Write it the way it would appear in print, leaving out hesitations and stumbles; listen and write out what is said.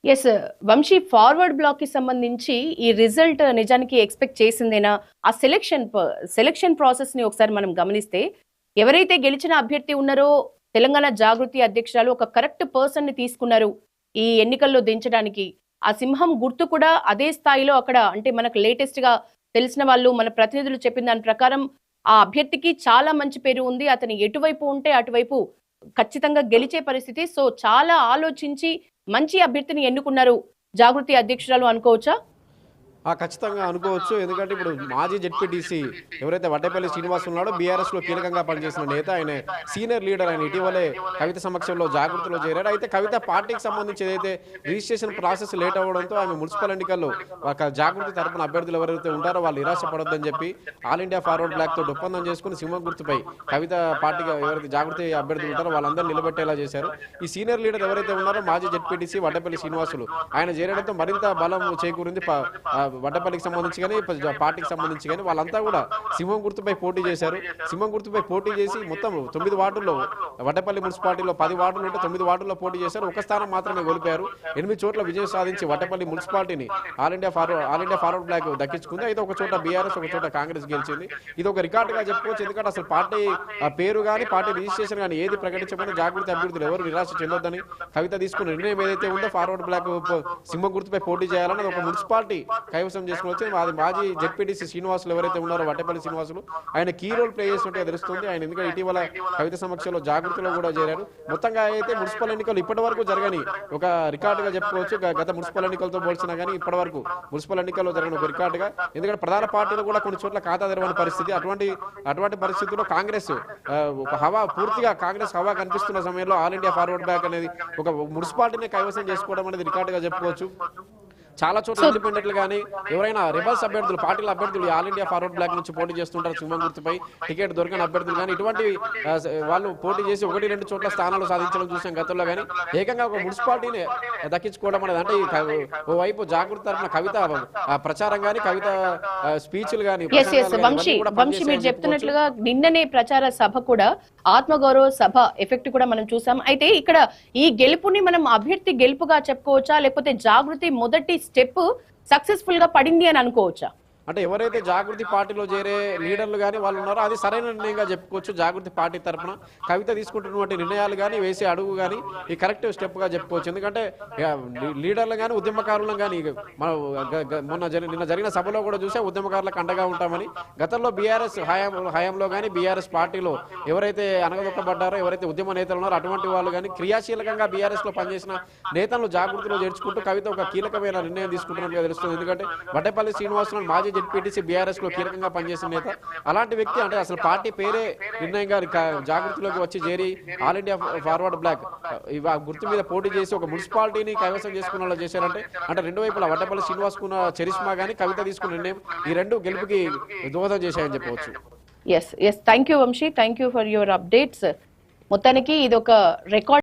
Yes. Vamsi forward బ్లాక్‌కి సంబంధించి ఈ result నిజానికి ఎక్స్‌పెక్ట్ చేసిందేనా? ఆ సెలక్షన్ ప్రాసెస్‌ని ఒకసారి మనం గమనిస్తే, ఎవరైతే గెలిచిన అభ్యర్థి ఉన్నారో తెలంగాణ జాగృతి అధ్యక్షురాలు ఒక కరెక్ట్ పర్సన్‌ని తీసుకున్నారు. ఈ ఎన్నికల్లో దించడానికి. ఆ సింహం గుర్తు కూడా అదే స్థాయిలో అక్కడ అంటే మనకు లేటెస్ట్‌గా తెలిసిన వాళ్ళు, మన ప్రతినిధులు చెప్పిన దాని ప్రకారం ఆ అభ్యర్థికి చాలా మంచి పేరు ఉంది. అతను ఎటువైపు ఉంటే అటువైపు ఖచ్చితంగా గెలిచే పరిస్థితి. సో, చాలా ఆలోచించి మంచి అభ్యర్థిని ఎన్నుకున్నారు జాగృతి అధ్యక్షురాలు అనుకోవచ్చా? ఖచ్చితంగా అనుకోవచ్చు. ఎందుకంటే ఇప్పుడు మాజీ జెడ్పీటీసీ ఎవరైతే వడ్డేపల్లి శ్రీనివాస్ ఉన్నాడో బీఆర్ఎస్‌లో కీలకంగా పనిచేసిన నేత. ఆయన సీనియర్ లీడర్. ఆయన ఇటీవలే కవిత సమక్షంలో జాగృతిలో చేరాడు. అయితే కవిత పార్టీకి సంబంధించి ఏదైతే రిజిస్ట్రేషన్ ప్రాసెస్ లేట్ అవ్వడంతో ఆమె మున్సిపల్ ఎన్నికల్లో జాగృతి తరపున అభ్యర్థులు ఎవరైతే ఉంటారో వాళ్ళు నిరాశ పడొద్దని చెప్పి ఆల్ ఇండియా ఫార్వర్డ్ బ్లాక్‌తో ఒప్పందం చేసుకుని సింహం గుర్తుపై కవిత పార్టీగా ఎవరైతే జాగృతి అభ్యర్థులు ఉంటారో వాళ్ళందరినీ నిలబెట్టేలా చేశారు. ఈ సీనియర్ లీడర్ ఎవరైతే ఉన్నారో మాజీ జెడ్పీటీసీ వడ్డేపల్లి శ్రీనివాసులు ఆయన చేరడంతో మరింత బలం చేకూరింది. వడ్డపల్లికి సంబంధించి కానీ పార్టీకి సంబంధించి కానీ వాళ్ళంతా కూడా సింహం గుర్తుపై పోటీ చేశారు. సింహం గుర్తుపై పోటీ చేసి మొత్తం 9 వార్డుల్లో వడ్డపల్లి మున్సిపాలిటీలో 10 వార్డులు ఉంటే 9 వార్డుల్లో పోటీ చేశారు. ఒక స్థానం మాత్రమే కోల్పోయారు. 8 చోట్ల విజయం సాధించి వడ్డపల్లి మున్సిపాలిటీని ఆల్ ఇండియా ఫార్వర్డ్ బ్లాక్ దక్కించుకుంది. అయితే ఒక చోట బీఆర్ఎస్, ఒక చోట కాంగ్రెస్ గెలిచింది. ఇది ఒక రికార్డుగా చెప్పుకోవచ్చు. ఎందుకంటే అసలు పార్టీ పేరు కానీ పార్టీ రిజిస్ట్రేషన్ కానీ ఏది ప్రకటించకుండా జాగృతి అభ్యర్థులు ఎవరు నిరాశ చెందొద్దని కవిత తీసుకున్న నిర్ణయం ఏదైతే ఉందో ఫార్వర్డ్ బ్లాక్ సింహం గుర్తుపై పోటీ చేయాలని ఒక మున్సిపాలిటీ కైవసం చేసుకుని అది మాజీ జెడ్పీటీసీ శ్రీనివాసులు ఎవరైతే ఉన్నారో వడ్డేపల్లి శ్రీనివాసులు ఆయన కీ రోల్ ప్లే చేస్తుంటే తెలుస్తుంది. ఆయన ఎందుకంటే ఇటీవల కవిత సమక్షంలో జాగృతిలో కూడా చేరారు. మొత్తంగా అయితే మున్సిపల్ ఎన్నికలు ఇప్పటి వరకు జరగని ఒక రికార్డుగా చెప్పుకోవచ్చు. గత మున్సిపల్ ఎన్నికలతో పోల్చినా కానీ ఇప్పటి వరకు మున్సిపల్ ఎన్నికల్లో జరిగిన ఒక రికార్డుగా. ఎందుకంటే ప్రధాన పార్టీలు కూడా కొన్ని చోట్ల ఖాతా తెరవని పరిస్థితి. అటువంటి పరిస్థితుల్లో కాంగ్రెస్ ఒక హవా పూర్తిగా కాంగ్రెస్ హవా కనిపిస్తున్న సమయంలో ఆల్ ఇండియా ఫార్వర్డ్ బ్యాక్ అనేది ఒక మున్సిపాలిటీని కైవసం చేసుకోవడం అనేది రికార్డుగా చెప్పుకోవచ్చు. చాలా చోట్ల ఇండిపెండెంట్లు కానీ ఎవరైనా రివర్స్ అభ్యర్థులు పార్టీల అభ్యర్థులు ఆల్ ఇండియా ఫార్వర్డ్ బ్లాక్ నుంచి పోటీ చేస్తుంటారు. సింహం గుర్తుపై టికెట్ దొరికిన అభ్యర్థులు కానీ ఇటువంటి వాళ్ళు పోటీ చేసి 1-2 చోట్ల స్థానాలు సాధించడం చూసాం గతంలో. కానీ ఏకంగా ఒక మున్సిపాలిటీని దక్కించుకోవడం అనేది అంటే ఓవైపు జాగృతి తరఫున కవిత ప్రచారం కానీ కవిత స్పీచ్లు కానీ వంశీ మీరు చెప్తున్నట్లుగా నిన్ననే ప్రచార సభ కూడా ఆత్మగౌరవ సభ ఎఫెక్ట్ కూడా మనం చూసాం. అయితే ఇక్కడ ఈ గెలుపుని మనం అభ్యర్థి గెలుపుగా చెప్పుకోవచ్చా, లేకపోతే జాగృతి మొదటి స్టెప్ సక్సెస్ఫుల్ గా పడింది అని అనుకోవచ్చా? అంటే ఎవరైతే జాగృతి పార్టీలో చేరే లీడర్లు కానీ వాళ్ళు ఉన్నారో అది సరైన నిర్ణయంగా చెప్పుకోవచ్చు. జాగృతి పార్టీ తరఫున కవిత తీసుకుంటున్నటువంటి నిర్ణయాలు కానీ వేసే అడుగు కానీ ఈ కరెక్టివ్ స్టెప్గా చెప్పుకోవచ్చు. ఎందుకంటే లీడర్లు కానీ ఉద్యమకారులను కానీ నిన్న జరిగిన సభలో కూడా చూసే ఉద్యమకారులకు అండగా ఉంటామని. గతంలో బీఆర్ఎస్ హయాంలో కానీ బీఆర్ఎస్ పార్టీలో ఎవరైతే అనగదొక్కబడ్డారో ఎవరైతే ఉద్యమ నేతలు ఉన్నారో అటువంటి వాళ్ళు కానీ క్రియాశీలకంగా బీఆర్ఎస్లో పనిచేసిన నేతలను జాగృతిలో చేర్చుకుంటూ కవిత ఒక కీలకమైన నిర్ణయం తీసుకుంటున్నట్టుగా తెలుస్తుంది. ఎందుకంటే వడ్డేపల్లి శ్రీనివాసరావు మాజీ జెడ్పీటీసీ బీఆర్ఎస్ లో కీలకంగా పనిచేసిన నేత. అలాంటి వ్యక్తి అంటే అసలు పార్టీ పేరే నిర్ణయంగా జాగృతిలోకి వచ్చి చేరి ఆల్ ఇండియా ఫార్వర్డ్ బ్లాక్ గుర్తు మీద పోటీ చేసి ఒక మున్సిపాలిటీని కైవసం చేసుకున్న వాళ్ళు చేశారంటే అంటే రెండు వైపులా వడ్డపల్లి శ్రీనివాస్ కున్న చరిష్మా కానీ కవిత తీసుకున్న నిర్ణయం ఈ రెండు గెలుపుకి దోహదం చేశాయని చెప్పవచ్చు. Thank you Vamshi, thank you for your updates. మొత్తానికి ఇది ఒక రికార్డ్.